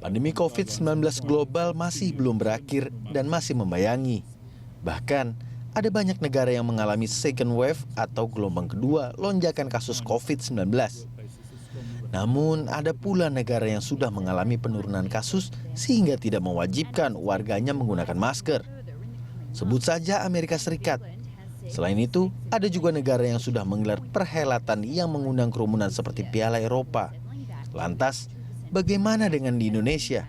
Pandemi COVID-19 global masih belum berakhir dan masih membayangi. Bahkan, ada banyak negara yang mengalami second wave atau gelombang kedua lonjakan kasus COVID-19. Namun, ada pula negara yang sudah mengalami penurunan kasus sehingga tidak mewajibkan warganya menggunakan masker. Sebut saja Amerika Serikat. Selain itu, ada juga negara yang sudah menggelar perhelatan yang mengundang kerumunan seperti Piala Eropa. Lantas, bagaimana dengan di Indonesia?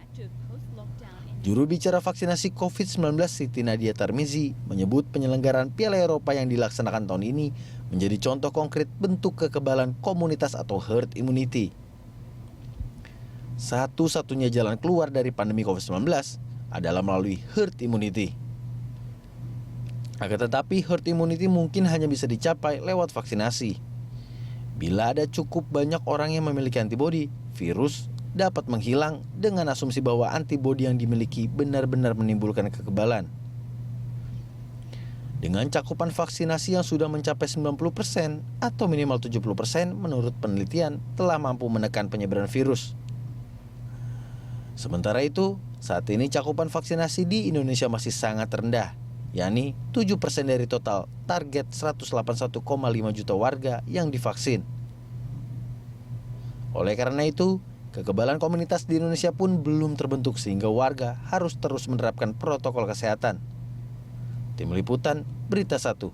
Juru bicara vaksinasi COVID-19 Siti Nadia Tarmizi menyebut penyelenggaraan Piala Eropa yang dilaksanakan tahun ini menjadi contoh konkret bentuk kekebalan komunitas atau herd immunity. Satu-satunya jalan keluar dari pandemi COVID-19 adalah melalui herd immunity. Akan tetapi herd immunity mungkin hanya bisa dicapai lewat vaksinasi. Bila ada cukup banyak orang yang memiliki antibodi, virus dapat menghilang dengan asumsi bahwa antibodi yang dimiliki benar-benar menimbulkan kekebalan. Dengan cakupan vaksinasi yang sudah mencapai 90% atau minimal 70% menurut penelitian telah mampu menekan penyebaran virus. Sementara itu, saat ini cakupan vaksinasi di Indonesia masih sangat rendah, yakni 7% dari total target 181,5 juta warga yang divaksin. Oleh karena itu, kekebalan komunitas di Indonesia pun belum terbentuk sehingga warga harus terus menerapkan protokol kesehatan. Tim Liputan, Berita 1.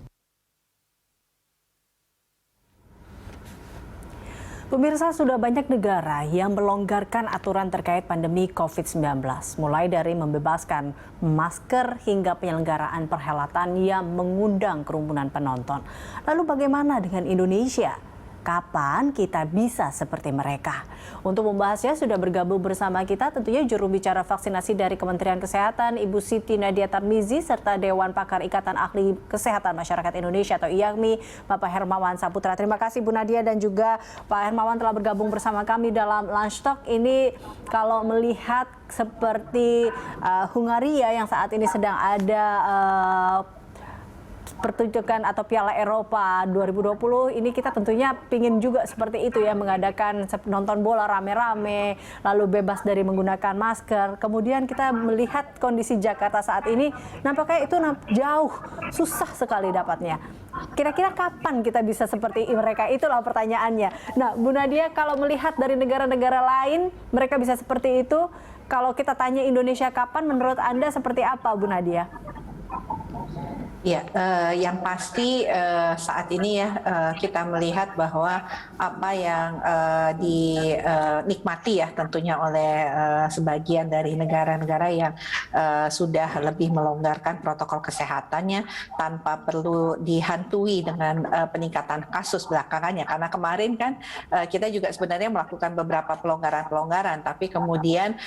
Pemirsa, sudah banyak negara yang melonggarkan aturan terkait pandemi COVID-19, mulai dari membebaskan masker hingga penyelenggaraan perhelatan yang mengundang kerumunan penonton. Lalu bagaimana dengan Indonesia? Kapan kita bisa seperti mereka? Untuk membahasnya sudah bergabung bersama kita tentunya juru bicara vaksinasi dari Kementerian Kesehatan Ibu Siti Nadia Tarmizi serta Dewan Pakar Ikatan Ahli Kesehatan Masyarakat Indonesia atau IAKMI, Bapak Hermawan Saputra. Terima kasih Bu Nadia dan juga Pak Hermawan telah bergabung bersama kami dalam Lunch Talk. Ini kalau melihat seperti Hungaria yang saat ini sedang ada pertunjukan atau Piala Eropa 2020 ini kita tentunya pingin juga seperti itu ya, mengadakan nonton bola rame-rame lalu bebas dari menggunakan masker. Kemudian kita melihat kondisi Jakarta saat ini nampaknya itu jauh susah sekali dapatnya. Kira-kira kapan kita bisa seperti mereka? Itulah pertanyaannya. Nah, Bu Nadia, kalau melihat dari negara-negara lain mereka bisa seperti itu, kalau kita tanya Indonesia kapan, menurut Anda seperti apa, Bu Nadia? Ya, yang pasti saat ini ya kita melihat bahwa apa yang dinikmati ya tentunya oleh sebagian dari negara-negara yang sudah lebih melonggarkan protokol kesehatannya tanpa perlu dihantui dengan peningkatan kasus belakangannya. Karena kemarin kan kita juga sebenarnya melakukan beberapa pelonggaran-pelonggaran, tapi kemudian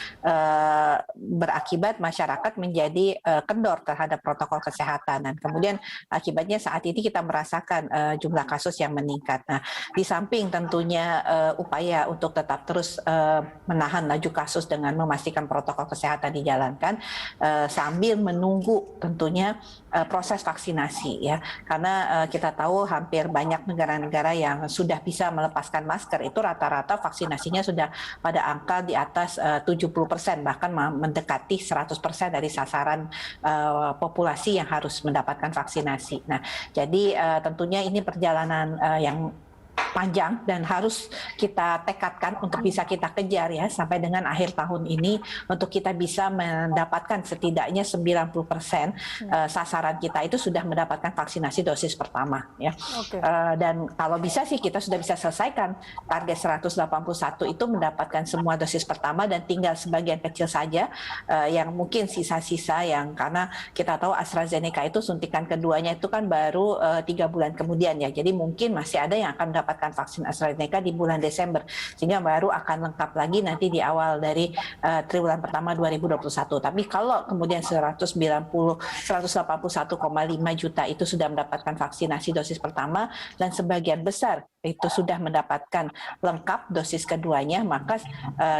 berakibat masyarakat menjadi kendor terhadap protokol kesehatan. Dan kemudian akibatnya saat ini kita merasakan jumlah kasus yang meningkat. Nah, di samping tentunya upaya untuk tetap terus menahan laju kasus dengan memastikan protokol kesehatan dijalankan sambil menunggu tentunya proses vaksinasi ya. Karena kita tahu hampir banyak negara-negara yang sudah bisa melepaskan masker itu rata-rata vaksinasinya sudah pada angka di atas 70%, bahkan mendekati 100% dari sasaran populasi yang harus mendapatkan vaksinasi. Nah, jadi tentunya ini perjalanan yang panjang dan harus kita tekadkan untuk bisa kita kejar ya sampai dengan akhir tahun ini untuk kita bisa mendapatkan setidaknya 90% sasaran kita itu sudah mendapatkan vaksinasi dosis pertama ya. Okay. Dan kalau bisa sih kita sudah bisa selesaikan target 181 itu mendapatkan semua dosis pertama dan tinggal sebagian kecil saja yang mungkin sisa-sisa yang karena kita tahu AstraZeneca itu suntikan keduanya itu kan baru 3 bulan kemudian ya. Jadi mungkin masih ada yang akan mendapatkan vaksin AstraZeneca di bulan Desember, sehingga baru akan lengkap lagi nanti di awal dari triwulan pertama 2021. Tapi kalau kemudian 181,5 juta itu sudah mendapatkan vaksinasi dosis pertama dan sebagian besar itu sudah mendapatkan lengkap dosis keduanya, maka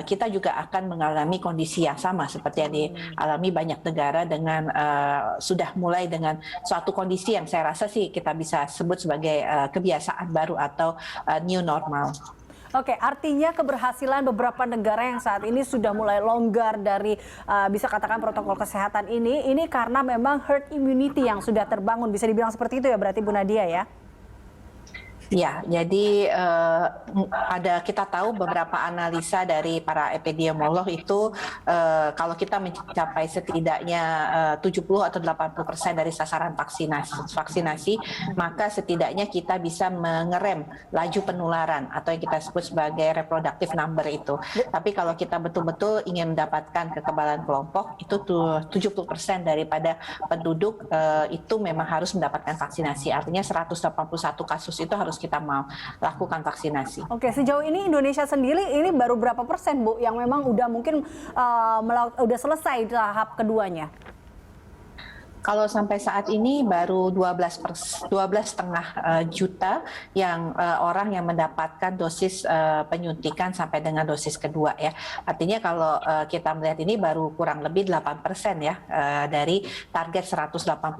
kita juga akan mengalami kondisi yang sama seperti yang dialami banyak negara dengan sudah mulai dengan suatu kondisi yang saya rasa sih kita bisa sebut sebagai kebiasaan baru atau new normal. Oke, artinya keberhasilan beberapa negara yang saat ini sudah mulai longgar dari bisa katakan protokol kesehatan ini karena memang herd immunity yang sudah terbangun. Bisa dibilang seperti itu ya berarti Bu Nadia ya? Ya, jadi kita tahu beberapa analisa dari para epidemiolog itu kalau kita mencapai setidaknya 70 atau 80% dari sasaran vaksinasi, maka setidaknya kita bisa mengerem laju penularan atau yang kita sebut sebagai reproductive number itu. Tapi kalau kita betul-betul ingin mendapatkan kekebalan kelompok, itu 70% daripada penduduk itu memang harus mendapatkan vaksinasi. Artinya 181 kasus itu harus kita mau lakukan vaksinasi. Oke, sejauh ini Indonesia sendiri ini baru berapa persen Bu yang memang udah mungkin udah selesai tahap keduanya? Kalau sampai saat ini baru 12,5 juta yang orang yang mendapatkan dosis penyuntikan sampai dengan dosis kedua ya. Artinya kalau kita melihat ini baru kurang lebih 8% ya dari target 181,5.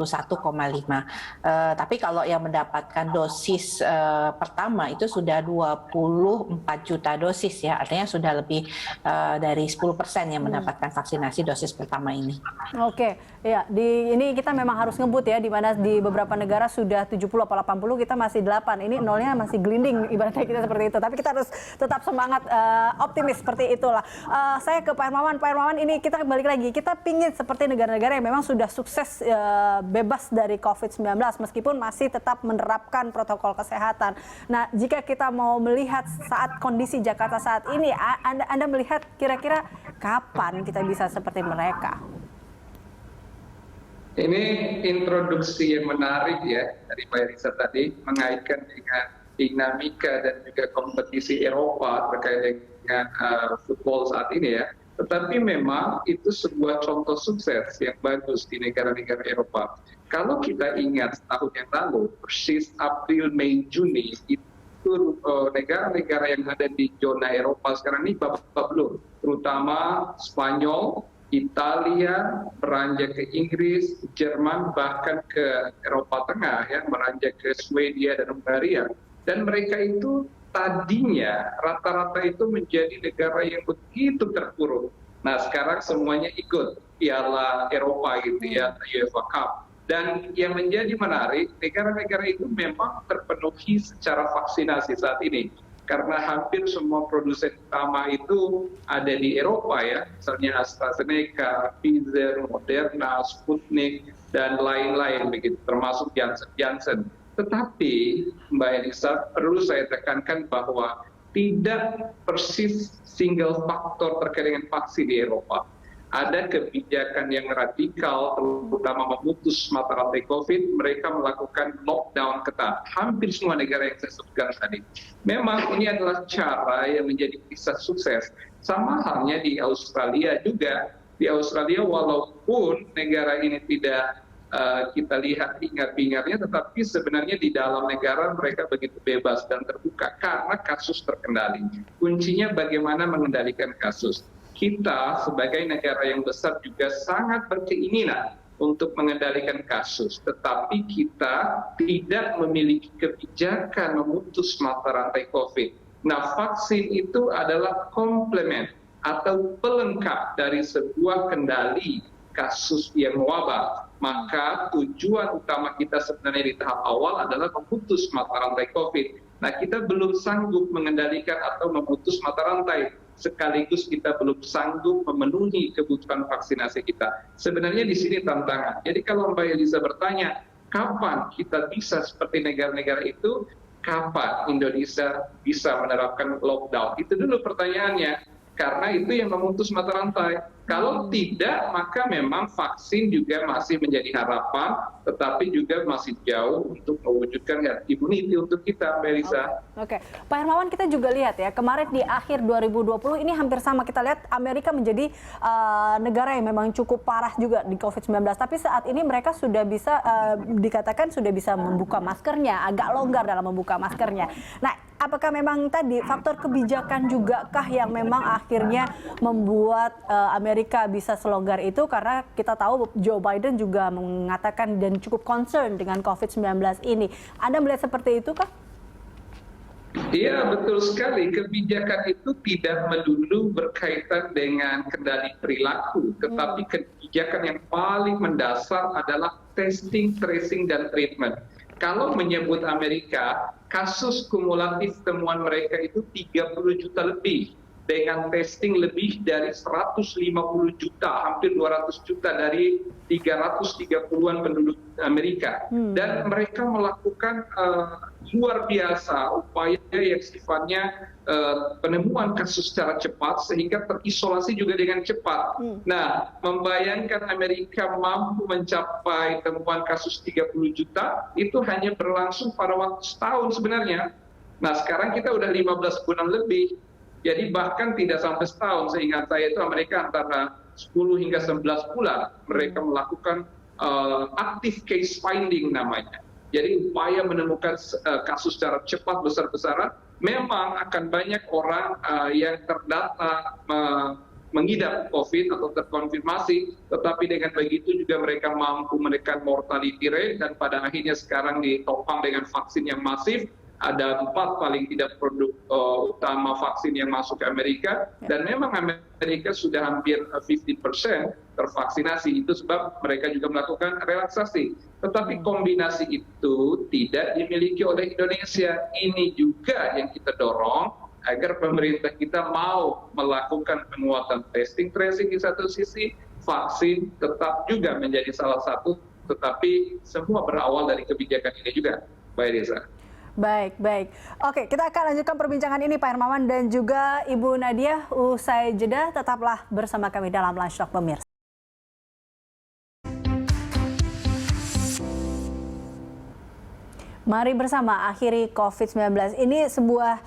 Tapi kalau yang mendapatkan dosis pertama itu sudah 24 juta dosis ya. Artinya sudah lebih dari 10% yang mendapatkan vaksinasi dosis pertama ini. Oke, ya ini kita memang harus ngebut ya, di mana di beberapa negara sudah 70 atau 80, kita masih 8. Ini nolnya masih gelinding ibaratnya kita seperti itu. Tapi kita harus tetap semangat optimis seperti itulah. Saya ke Pak Hermawan. Pak Hermawan, ini kita balik lagi. Kita pingin seperti negara-negara yang memang sudah sukses bebas dari COVID-19 meskipun masih tetap menerapkan protokol kesehatan. Nah, jika kita mau melihat saat kondisi Jakarta saat ini, Anda melihat kira-kira kapan kita bisa seperti mereka? Ini introduksi yang menarik ya dari Mbak Elisa tadi, mengaitkan dengan dinamika dan juga kompetisi Eropa terkait dengan football saat ini ya. Tetapi memang itu sebuah contoh sukses yang bagus di negara-negara Eropa. Kalau kita ingat tahun yang lalu, persis April, Mei, Juni, itu negara-negara yang ada di zona Eropa sekarang ini babak belur, terutama Spanyol, Italia, beranjak ke Inggris, Jerman, bahkan ke Eropa Tengah, ya, beranjak ke Swedia dan Hungaria. Dan mereka itu tadinya rata-rata itu menjadi negara yang begitu terpuruk. Nah, sekarang semuanya ikut Piala Eropa gitu ya, UEFA Cup. Dan yang menjadi menarik, negara-negara itu memang terpenuhi secara vaksinasi saat ini. Karena hampir semua produsen utama itu ada di Eropa ya, misalnya AstraZeneca, Pfizer, Moderna, Sputnik, dan lain-lain begitu, termasuk Janssen. Tetapi Mbak Elisa, perlu saya tekankan bahwa tidak persis single faktor terkait dengan vaksin di Eropa. Ada kebijakan yang radikal, terutama memutus mata rantai COVID, mereka melakukan lockdown ketat. Hampir semua negara yang saya sebutkan tadi. Memang ini adalah cara yang menjadi kisah sukses. Sama halnya di Australia juga. Di Australia walaupun negara ini tidak kita lihat hingar-bingarnya, tetapi sebenarnya di dalam negara mereka begitu bebas dan terbuka karena kasus terkendali. Kuncinya bagaimana mengendalikan kasus. Kita sebagai negara yang besar juga sangat berkeinginan untuk mengendalikan kasus, tetapi kita tidak memiliki kebijakan memutus mata rantai COVID. Nah, vaksin itu adalah komplement atau pelengkap dari sebuah kendali kasus yang mewabah. Maka tujuan utama kita sebenarnya di tahap awal adalah memutus mata rantai COVID. Nah, kita belum sanggup mengendalikan atau memutus mata rantai, sekaligus kita belum sanggup memenuhi kebutuhan vaksinasi kita. Sebenarnya di sini tantangan. Jadi kalau Mbak Elisa bertanya, kapan kita bisa seperti negara-negara itu, kapan Indonesia bisa menerapkan lockdown? Itu dulu pertanyaannya, karena itu yang memutus mata rantai. Kalau tidak, maka memang vaksin juga masih menjadi harapan, tetapi juga masih jauh untuk mewujudkan herd immunity untuk kita, Mbak Elisa. Oke. Pak Hermawan, kita juga lihat ya, kemarin di akhir 2020 ini hampir sama, kita lihat Amerika menjadi negara yang memang cukup parah juga di COVID-19. Tapi saat ini mereka sudah bisa, dikatakan sudah bisa membuka maskernya, agak longgar dalam membuka maskernya. Nah, apakah memang tadi faktor kebijakan juga kah yang memang akhirnya membuat Amerika bisa selonggar itu? Karena kita tahu Joe Biden juga mengatakan dan cukup concern dengan COVID-19 ini. Anda melihat seperti itu kah? Iya, betul sekali. Kebijakan itu tidak melulu berkaitan dengan kendali perilaku, tetapi kebijakan yang paling mendasar adalah testing, tracing, dan treatment. Kalau menyebut Amerika, kasus kumulatif temuan mereka itu 30 juta lebih, dengan testing lebih dari 150 juta, hampir 200 juta dari 330-an penduduk Amerika. Dan mereka melakukan luar biasa upaya yang sifatnya penemuan kasus secara cepat sehingga terisolasi juga dengan cepat. Nah, membayangkan Amerika mampu mencapai temuan kasus 30 juta itu hanya berlangsung pada waktu setahun sebenarnya. Nah, sekarang kita udah 15 bulan lebih. Jadi bahkan tidak sampai setahun, seingat saya itu Amerika antara 10 hingga 11 bulan mereka melakukan active case finding namanya. Jadi upaya menemukan kasus secara cepat besar-besaran. Memang akan banyak orang yang terdata mengidap COVID atau terkonfirmasi, tetapi dengan begitu juga mereka mampu menekan mortality rate dan pada akhirnya sekarang ditopang dengan vaksin yang masif. Ada 4 paling tidak produk utama vaksin yang masuk ke Amerika, dan memang Amerika sudah hampir 50% tervaksinasi. Itu sebab mereka juga melakukan relaksasi. Tetapi kombinasi itu tidak dimiliki oleh Indonesia. Ini juga yang kita dorong agar pemerintah kita mau melakukan penguatan testing tracing di satu sisi, vaksin tetap juga menjadi salah satu, tetapi semua berawal dari kebijakan ini juga, Mbak Reza. Baik, baik. Oke, kita akan lanjutkan perbincangan ini Pak Hermawan dan juga Ibu Nadia. Usai jeda, tetaplah bersama kami dalam Lunch Talk pemirsa. Mari bersama akhiri COVID-19. Ini sebuah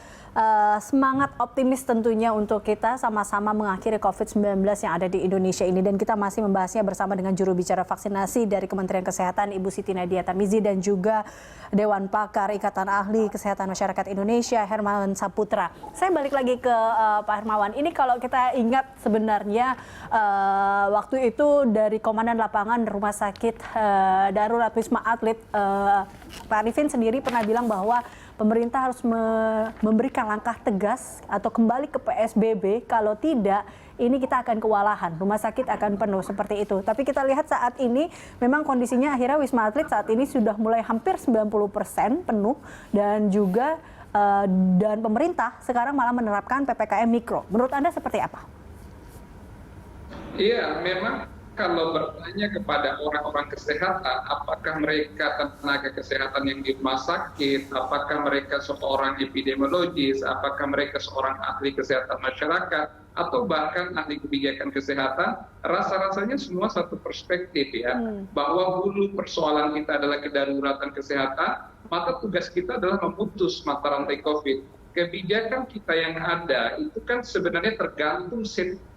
semangat optimis tentunya untuk kita sama-sama mengakhiri COVID-19 yang ada di Indonesia ini. Dan kita masih membahasnya bersama dengan juru bicara vaksinasi dari Kementerian Kesehatan, Ibu Siti Nadia Tarmizi, dan juga Dewan Pakar Ikatan Ahli Kesehatan Masyarakat Indonesia, Hermawan Saputra. Saya balik lagi ke Pak Hermawan. Ini kalau kita ingat sebenarnya waktu itu dari Komandan Lapangan Rumah Sakit Darurat Wisma Atlet, Pak Arifin sendiri pernah bilang bahwa pemerintah harus memberikan langkah tegas atau kembali ke PSBB, kalau tidak ini kita akan kewalahan, rumah sakit akan penuh seperti itu. Tapi kita lihat saat ini memang kondisinya akhirnya Wisma Atlet saat ini sudah mulai hampir 90% penuh, dan juga dan pemerintah sekarang malah menerapkan PPKM Mikro. Menurut Anda seperti apa? Iya, memang kalau bertanya kepada orang-orang kesehatan, apakah mereka tenaga kesehatan yang di rumah sakit, apakah mereka seorang epidemiologis, apakah mereka seorang ahli kesehatan masyarakat, atau bahkan ahli kebijakan kesehatan, rasa-rasanya semua satu perspektif ya, bahwa hulu persoalan kita adalah kedaruratan kesehatan, maka tugas kita adalah memutus mata rantai COVID. Kebijakan kita yang ada itu kan sebenarnya tergantung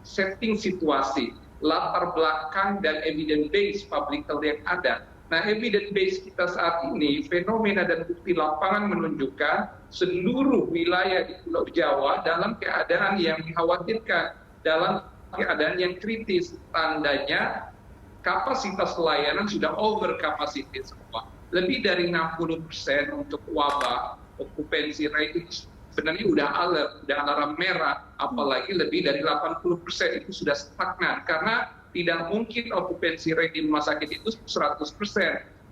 setting situasi, latar belakang dan evidence base public health yang ada. Nah, evidence base kita saat ini, fenomena dan bukti lapangan menunjukkan seluruh wilayah di Pulau Jawa dalam keadaan yang dikhawatirkan, dalam keadaan yang kritis. Tandanya kapasitas layanan sudah over capacity semua. Lebih dari 60% untuk wabah, okupansi rate itu sebenarnya udah alarm merah, apalagi lebih dari 80% itu sudah stagnan, karena tidak mungkin okupansi rate di rumah sakit itu 100%,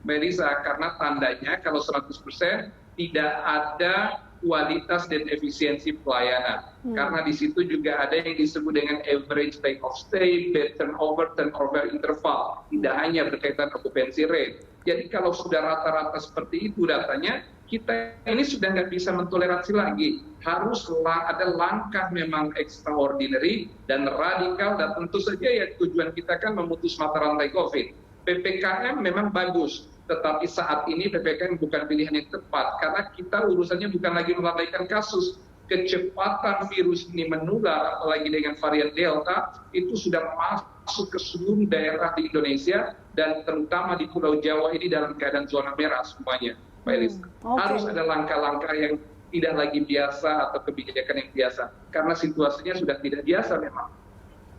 Mbak Riza, karena tandanya kalau 100% tidak ada kualitas dan efisiensi pelayanan. Karena di situ juga ada yang disebut dengan average length of stay, bed turnover interval, tidak hanya berkaitan okupansi rate. Jadi kalau sudah rata-rata seperti itu datanya, kita ini sudah nggak bisa mentoleransi lagi. Harus ada langkah memang extraordinary dan radikal, dan tentu saja ya tujuan kita kan memutus mata rantai COVID. PPKM memang bagus, tetapi saat ini PPKM bukan pilihan yang tepat, karena kita urusannya bukan lagi melandaikan kasus. Kecepatan virus ini menular, apalagi dengan varian Delta, itu sudah masuk ke seluruh daerah di Indonesia, dan terutama di Pulau Jawa ini dalam keadaan zona merah semuanya. Harus ada langkah-langkah yang tidak lagi biasa atau kebijakan yang biasa, karena situasinya sudah tidak biasa memang.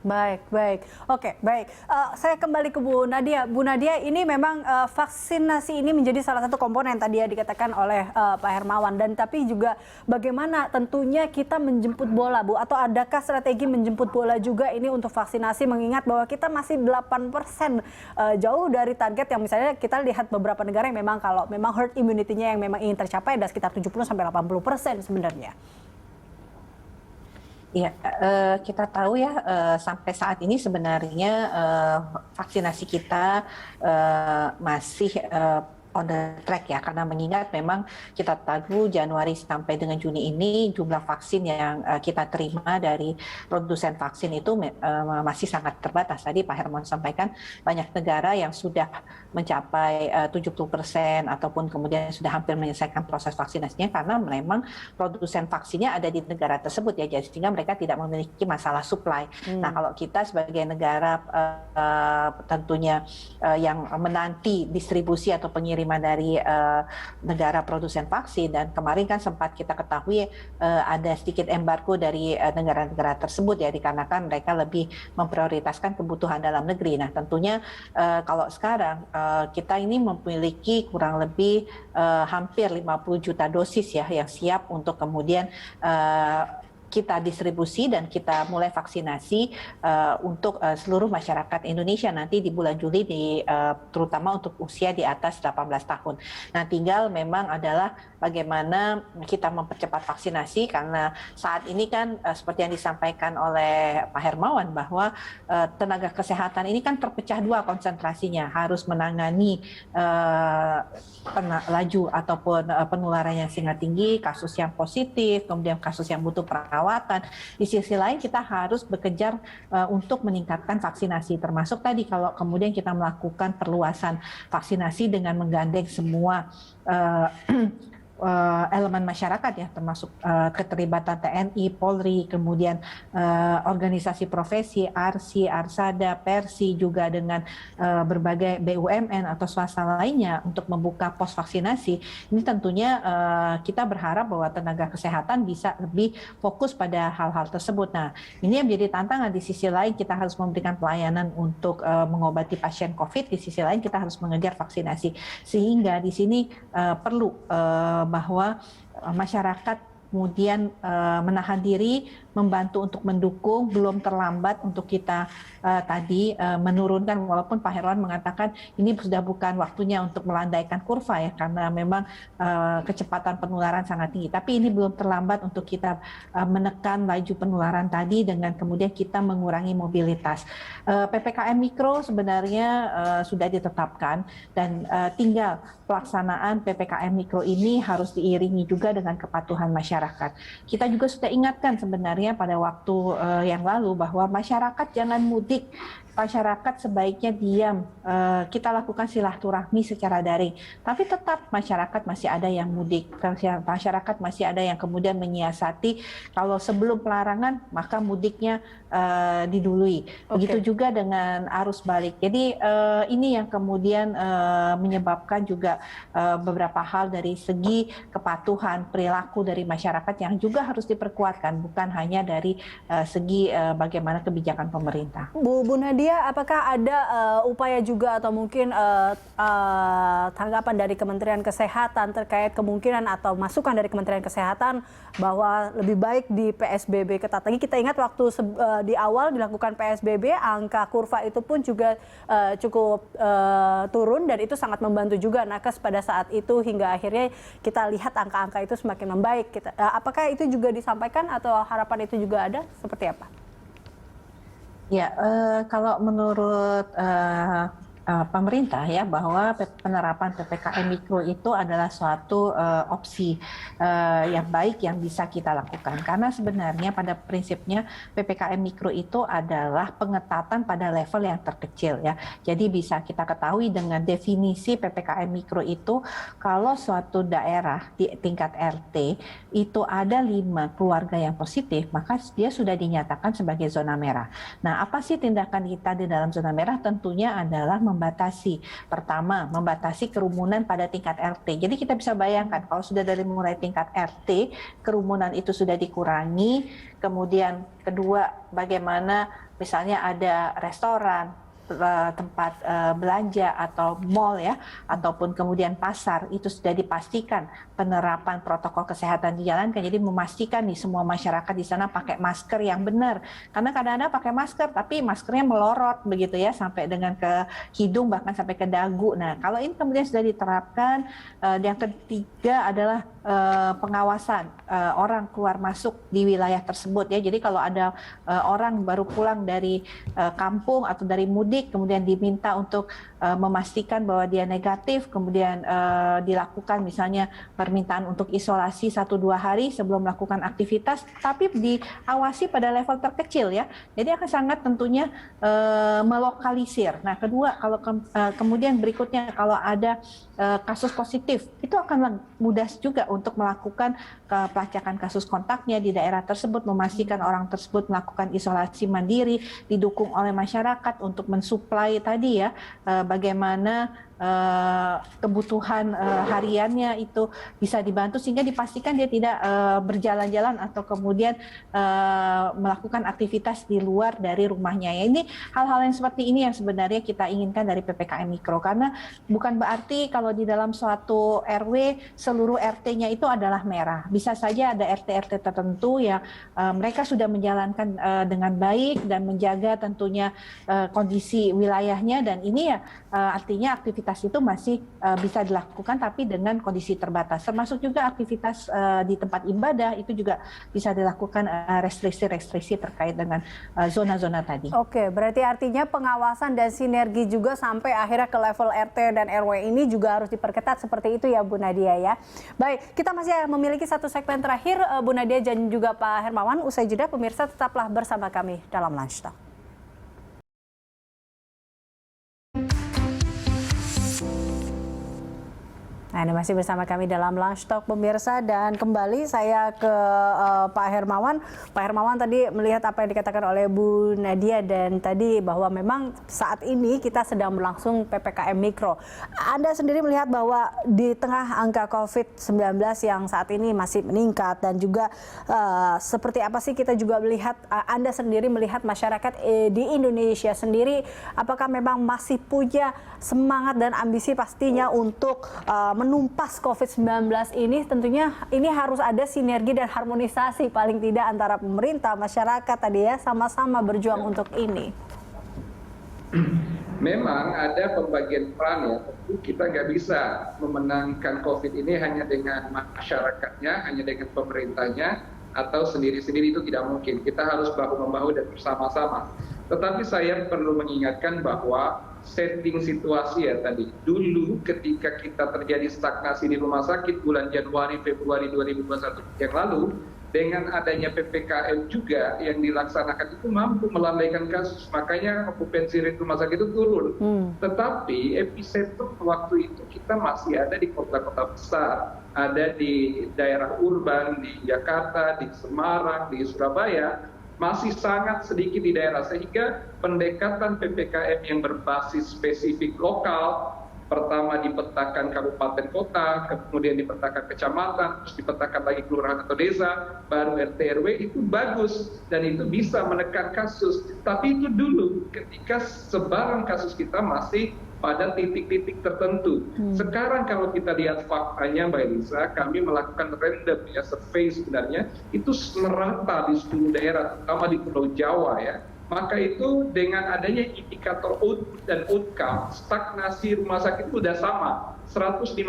Baik, baik. Oke, baik. Saya kembali ke Bu Nadia. Bu Nadia, ini memang vaksinasi ini menjadi salah satu komponen tadi ya dikatakan oleh Pak Hermawan. Dan tapi juga bagaimana tentunya kita menjemput bola, Bu? Atau adakah strategi menjemput bola juga ini untuk vaksinasi mengingat bahwa kita masih 8% jauh dari target yang misalnya kita lihat beberapa negara yang memang kalau memang herd immunity-nya yang memang ingin tercapai ada sekitar 70-80% sebenarnya. Ya, kita tahu ya sampai saat ini sebenarnya vaksinasi kita masih on the track ya, karena mengingat memang kita tahu Januari sampai dengan Juni ini jumlah vaksin yang kita terima dari produsen vaksin itu masih sangat terbatas. Tadi Pak Hermawan sampaikan banyak negara yang sudah mencapai 70% ataupun kemudian sudah hampir menyelesaikan proses vaksinasinya karena memang produsen vaksinnya ada di negara tersebut ya, jadi sehingga mereka tidak memiliki masalah supply. Nah, kalau kita sebagai negara tentunya yang menanti distribusi atau pengiriman dari negara produsen vaksin, dan kemarin kan sempat kita ketahui ada sedikit embargo dari negara-negara tersebut ya, dikarenakan mereka lebih memprioritaskan kebutuhan dalam negeri. Nah, tentunya kalau sekarang kita ini memiliki kurang lebih hampir 50 juta dosis ya yang siap untuk kemudian kita distribusi dan kita mulai vaksinasi untuk seluruh masyarakat Indonesia nanti di bulan Juli, terutama untuk usia di atas 18 tahun. Nah, tinggal memang adalah bagaimana kita mempercepat vaksinasi karena saat ini kan seperti yang disampaikan oleh Pak Hermawan bahwa tenaga kesehatan ini kan terpecah dua konsentrasinya, harus menangani laju ataupun penularan yang sangat tinggi, kasus yang positif, kemudian kasus yang butuh perawatan. Di sisi lain kita harus bekerja untuk meningkatkan vaksinasi, termasuk tadi kalau kemudian kita melakukan perluasan vaksinasi dengan menggandeng semua elemen masyarakat ya, termasuk keterlibatan TNI, Polri, kemudian organisasi profesi, ARSI, ARSADA, Persi, juga dengan berbagai BUMN atau swasta lainnya untuk membuka pos vaksinasi. Ini tentunya kita berharap bahwa tenaga kesehatan bisa lebih fokus pada hal-hal tersebut. Nah, ini yang menjadi tantangan. Di sisi lain kita harus memberikan pelayanan untuk mengobati pasien COVID, di sisi lain kita harus mengejar vaksinasi. Sehingga di sini perlu bahwa masyarakat kemudian menahan diri, membantu untuk mendukung, belum terlambat untuk kita tadi menurunkan, walaupun Pak Hermawan mengatakan ini sudah bukan waktunya untuk melandaikan kurva ya, karena memang kecepatan penularan sangat tinggi, tapi ini belum terlambat untuk kita menekan laju penularan tadi dengan kemudian kita mengurangi mobilitas. PPKM Mikro sebenarnya sudah ditetapkan dan tinggal pelaksanaan PPKM Mikro ini harus diiringi juga dengan kepatuhan masyarakat. Kita juga sudah ingatkan sebenarnya pada waktu yang lalu bahwa masyarakat jangan mudik, masyarakat sebaiknya diam, kita lakukan silaturahmi secara daring, tapi tetap masyarakat masih ada yang mudik, masyarakat masih ada yang kemudian menyiasati kalau sebelum pelarangan maka mudiknya didului. Begitu juga dengan arus balik. Jadi ini yang kemudian menyebabkan juga beberapa hal dari segi kepatuhan perilaku dari masyarakat yang juga harus diperkuatkan, bukan hanya dari segi bagaimana kebijakan pemerintah. Bu Nadia, apakah ada upaya juga atau mungkin tanggapan dari Kementerian Kesehatan terkait kemungkinan atau masukan dari Kementerian Kesehatan bahwa lebih baik di PSBB ketat lagi? Kita ingat waktu di awal dilakukan PSBB, angka kurva itu pun juga cukup turun dan itu sangat membantu juga nakes pada saat itu hingga akhirnya kita lihat angka-angka itu semakin membaik. Apakah itu juga disampaikan atau harapan itu juga ada? Seperti apa? Ya, kalau menurut pemerintah ya, bahwa penerapan PPKM Mikro itu adalah suatu opsi yang baik yang bisa kita lakukan, karena sebenarnya pada prinsipnya PPKM Mikro itu adalah pengetatan pada level yang terkecil ya. Jadi bisa kita ketahui dengan definisi PPKM Mikro itu kalau suatu daerah di tingkat RT itu ada 5 keluarga yang positif, maka dia sudah dinyatakan sebagai zona merah. Nah, apa sih tindakan kita di dalam zona merah? Tentunya adalah membatasi. Pertama, membatasi kerumunan pada tingkat RT. Jadi kita bisa bayangkan kalau sudah dari mulai tingkat RT, kerumunan itu sudah dikurangi. Kemudian kedua, bagaimana misalnya ada restoran, tempat belanja atau mall ya, ataupun kemudian pasar, itu sudah dipastikan penerapan protokol kesehatan dijalankan. Jadi memastikan nih semua masyarakat di sana pakai masker yang benar. Karena kadang-kadang pakai masker tapi maskernya melorot begitu ya, sampai dengan ke hidung bahkan sampai ke dagu. Nah, kalau ini kemudian sudah diterapkan, yang ketiga adalah pengawasan orang keluar masuk di wilayah tersebut ya. Jadi kalau ada orang baru pulang dari kampung atau dari mudik, kemudian diminta untuk memastikan bahwa dia negatif, kemudian dilakukan misalnya permintaan untuk isolasi 1-2 hari sebelum melakukan aktivitas, tapi diawasi pada level terkecil ya. Jadi akan sangat tentunya melokalisir. Nah, kedua, kalau kemudian berikutnya kalau ada kasus positif, itu akan mudah juga untuk melakukan pelacakan kasus kontaknya di daerah tersebut, memastikan orang tersebut melakukan isolasi mandiri, didukung oleh masyarakat untuk mensuplai tadi ya, bagaimana kebutuhan hariannya itu bisa dibantu sehingga dipastikan dia tidak berjalan-jalan atau kemudian melakukan aktivitas di luar dari rumahnya. Ya, ini hal-hal yang seperti ini yang sebenarnya kita inginkan dari PPKM Mikro, karena bukan berarti kalau di dalam suatu RW seluruh RT-nya itu adalah merah. Bisa saja ada RT-RT tertentu yang mereka sudah menjalankan dengan baik dan menjaga tentunya kondisi wilayahnya, dan ini ya artinya aktivitas itu masih bisa dilakukan tapi dengan kondisi terbatas. Termasuk juga aktivitas di tempat ibadah itu juga bisa dilakukan restriksi-restriksi terkait dengan zona-zona tadi. Oke, berarti artinya pengawasan dan sinergi juga sampai akhirnya ke level RT dan RW ini juga harus diperketat seperti itu ya Bu Nadia ya. Baik, kita masih memiliki satu segmen terakhir Bu Nadia dan juga Pak Hermawan. Usai jeda pemirsa tetaplah bersama kami dalam Lunch Talk. Nah, ini masih bersama kami dalam Lunch Talk pemirsa, dan kembali saya ke Pak Hermawan. Pak Hermawan tadi melihat apa yang dikatakan oleh Bu Nadia dan tadi bahwa memang saat ini kita sedang berlangsung PPKM Mikro. Anda sendiri melihat bahwa di tengah angka COVID-19 yang saat ini masih meningkat dan juga seperti apa sih kita juga melihat, Anda sendiri melihat masyarakat di Indonesia sendiri apakah memang masih punya semangat dan ambisi pastinya untuk menumpas COVID-19 ini. Tentunya ini harus ada sinergi dan harmonisasi paling tidak antara pemerintah, masyarakat tadi ya, sama-sama berjuang untuk ini. Memang ada pembagian peran ya, tentu kita nggak bisa memenangkan COVID ini hanya dengan masyarakatnya, hanya dengan pemerintahnya, atau sendiri-sendiri itu tidak mungkin. Kita harus bahu-membahu dan bersama-sama. Tetapi saya perlu mengingatkan bahwa setting situasi ya tadi. Dulu ketika kita terjadi stagnasi di rumah sakit bulan Januari, Februari 2021 yang lalu, dengan adanya PPKM juga yang dilaksanakan itu mampu melandaikan kasus. Makanya okupansi rate rumah sakit itu turun. Tetapi epicentrum waktu itu kita masih ada di kota-kota besar. Ada di daerah urban, di Jakarta, di Semarang, di Surabaya. Masih sangat sedikit di daerah, sehingga pendekatan PPKM yang berbasis spesifik lokal, pertama dipetakan kabupaten kota, kemudian dipetakan kecamatan, terus dipetakan lagi kelurahan atau desa, baru RT RW, itu bagus dan itu bisa menekan kasus. Tapi itu dulu ketika sebaran kasus kita masih pada titik-titik tertentu. Sekarang kalau kita lihat faktanya Mbak Elisa, kami melakukan random ya, survei sebenarnya, itu merata di seluruh daerah, terutama di Pulau Jawa ya. Maka itu dengan adanya indikator output dan outcome, stagnasi rumah sakit itu sudah sama. 150.000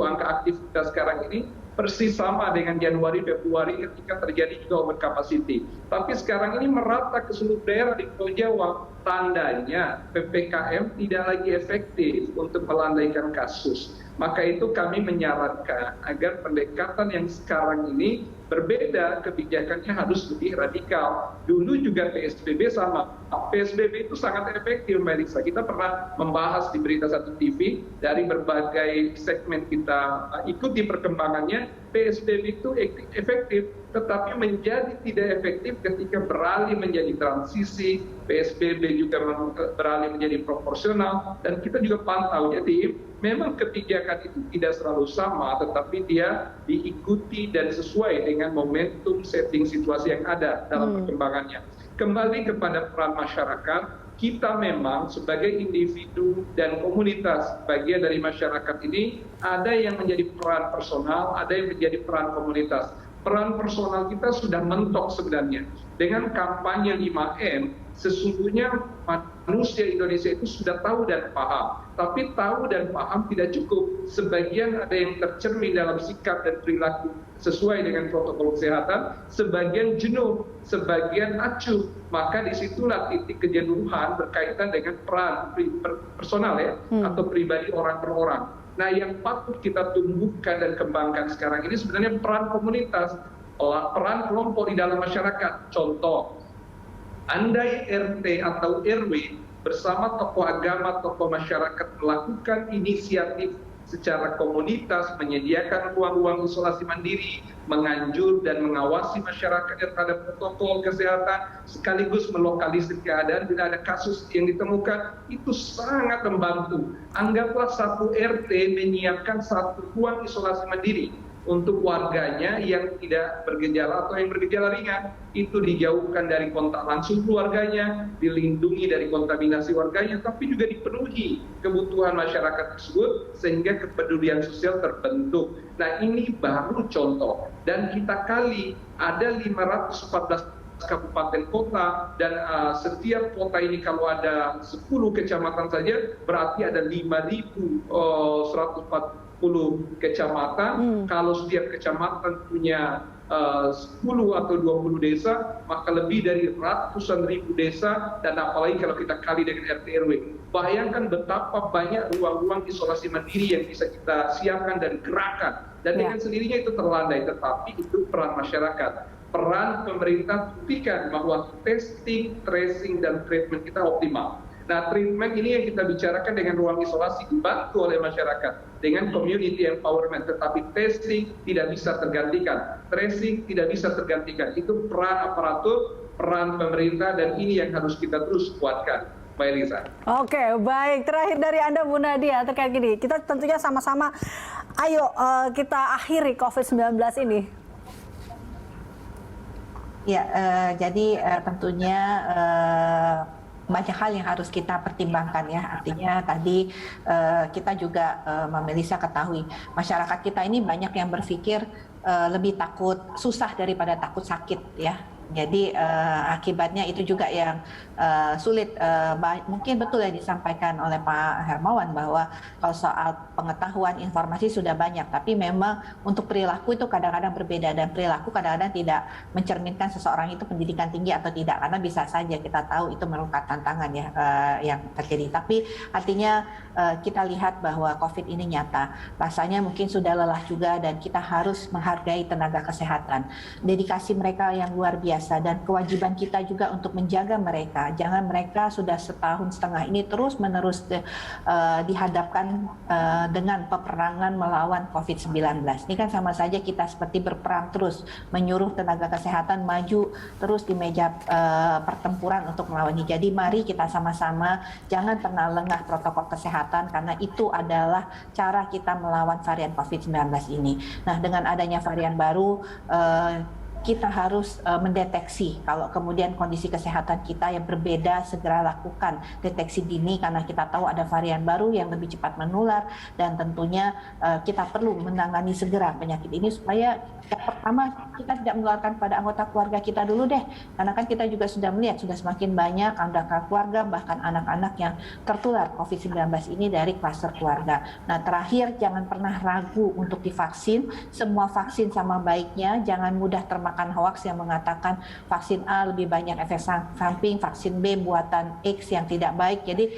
angka aktivitas sekarang ini persis sama dengan Januari, Februari ketika terjadi juga over capacity. Tapi sekarang ini merata ke seluruh daerah di Pulau Jawa. Tandanya PPKM tidak lagi efektif untuk melandaikan kasus. Maka itu kami menyarankan agar pendekatan yang sekarang ini berbeda, kebijakannya harus lebih radikal. Dulu juga PSBB sama. PSBB itu sangat efektif, Mbak Elisa. Kita pernah membahas di Berita Satu TV, dari berbagai segmen kita ikuti perkembangannya, PSBB itu efektif, tetapi menjadi tidak efektif ketika beralih menjadi transisi, PSBB juga beralih menjadi proporsional, dan kita juga pantau. Jadi memang kebijakan itu tidak selalu sama, tetapi dia diikuti dan sesuai dengan momentum setting situasi yang ada dalam perkembangannya. Kembali kepada peran masyarakat, kita memang sebagai individu dan komunitas bagian dari masyarakat ini ada yang menjadi peran personal, ada yang menjadi peran komunitas. Peran personal kita sudah mentok sebenarnya. Dengan kampanye 5M, sesungguhnya manusia Indonesia itu sudah tahu dan paham. Tapi tahu dan paham tidak cukup. Sebagian ada yang tercermin dalam sikap dan perilaku sesuai dengan protokol kesehatan, sebagian jenuh, sebagian acuh. Maka disitulah titik kejenuhan berkaitan dengan peran personal ya, atau pribadi orang per orang. Nah, yang patut kita tumbuhkan dan kembangkan sekarang ini sebenarnya peran komunitas, peran kelompok di dalam masyarakat. Contoh, andai RT atau RW bersama tokoh agama, tokoh masyarakat melakukan inisiatif secara komunitas, menyediakan ruang-ruang isolasi mandiri, menganjur dan mengawasi masyarakat terhadap protokol kesehatan, sekaligus melokalisir keadaan bila ada kasus yang ditemukan, itu sangat membantu. Anggaplah satu RT menyiapkan satu ruang isolasi mandiri untuk warganya yang tidak bergejala atau yang bergejala ringan, itu dijauhkan dari kontak langsung keluarganya, dilindungi dari kontaminasi warganya, tapi juga dipenuhi kebutuhan masyarakat tersebut sehingga kepedulian sosial terbentuk. Nah, ini baru contoh, dan kita kali ada 514 kabupaten kota, dan setiap kota ini kalau ada 10 kecamatan saja berarti ada 5.140 kecamatan. Kalau setiap kecamatan punya 10 atau 20 desa, maka lebih dari ratusan ribu desa, dan apalagi kalau kita kali dengan RT RW. Bayangkan betapa banyak ruang-ruang isolasi mandiri yang bisa kita siapkan dan gerakan, dan dengan sendirinya itu terlandai. Tetapi itu peran masyarakat, peran pemerintah, buktikan bahwa testing, tracing, dan treatment kita optimal. Nah, treatment ini yang kita bicarakan dengan ruang isolasi dibantu oleh masyarakat dengan community empowerment, tetapi testing tidak bisa tergantikan, tracing tidak bisa tergantikan. Itu peran aparatur, peran pemerintah, dan ini yang harus kita terus kuatkan. Mbak Eliza. Oke, baik. Terakhir dari Anda, Bu Nadia, terkait gini, kita tentunya sama-sama, ayo kita akhiri COVID-19 ini. Ya, jadi tentunya banyak hal yang harus kita pertimbangkan ya. Artinya tadi kita juga Melisa ketahui masyarakat kita ini banyak yang berpikir lebih takut susah daripada takut sakit ya. Jadi akibatnya itu juga yang sulit. Mungkin betul yang disampaikan oleh Pak Hermawan bahwa kalau soal pengetahuan informasi sudah banyak, tapi memang untuk perilaku itu kadang-kadang berbeda, dan perilaku kadang-kadang tidak mencerminkan seseorang itu pendidikan tinggi atau tidak, karena bisa saja kita tahu itu merupakan tantangan ya yang terjadi. Tapi artinya kita lihat bahwa COVID ini nyata, rasanya mungkin sudah lelah juga, dan kita harus menghargai tenaga kesehatan, dedikasi mereka yang luar biasa, dan kewajiban kita juga untuk menjaga mereka. Jangan mereka sudah setahun setengah ini terus-menerus dihadapkan dengan peperangan melawan COVID-19. Ini kan sama saja kita seperti berperang terus, menyuruh tenaga kesehatan maju terus di meja pertempuran untuk melawan ini. Jadi mari kita sama-sama jangan pernah lengah protokol kesehatan, karena itu adalah cara kita melawan varian COVID-19 ini. Nah, dengan adanya varian baru, kita harus mendeteksi kalau kemudian kondisi kesehatan kita yang berbeda, segera lakukan deteksi dini, karena kita tahu ada varian baru yang lebih cepat menular, dan tentunya kita perlu menangani segera penyakit ini supaya yang pertama kita tidak menularkan pada anggota keluarga kita dulu deh, karena kan kita juga sudah melihat sudah semakin banyak anggota keluarga bahkan anak-anak yang tertular COVID-19 ini dari klaster keluarga. Nah, terakhir jangan pernah ragu untuk divaksin, semua vaksin sama baiknya, jangan mudah termakan hoaks yang mengatakan vaksin A lebih banyak efek samping, vaksin B buatan X yang tidak baik. Jadi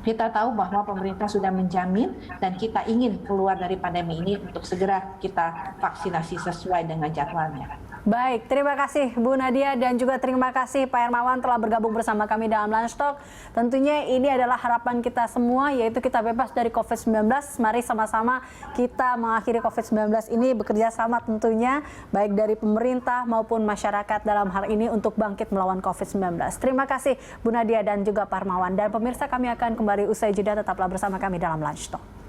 kita tahu bahwa pemerintah sudah menjamin, dan kita ingin keluar dari pandemi ini untuk segera kita vaksinasi sesuai dengan jadwalnya. Baik, terima kasih Bu Nadia dan juga terima kasih Pak Hermawan telah bergabung bersama kami dalam Lunch Talk. Tentunya ini adalah harapan kita semua, yaitu kita bebas dari COVID-19. Mari sama-sama kita mengakhiri COVID-19 ini, bekerja sama tentunya, baik dari pemerintah maupun masyarakat dalam hal ini untuk bangkit melawan COVID-19. Terima kasih Bu Nadia dan juga Pak Hermawan. Dan pemirsa, kami akan kembali usai jeda, tetaplah bersama kami dalam Lunch Talk.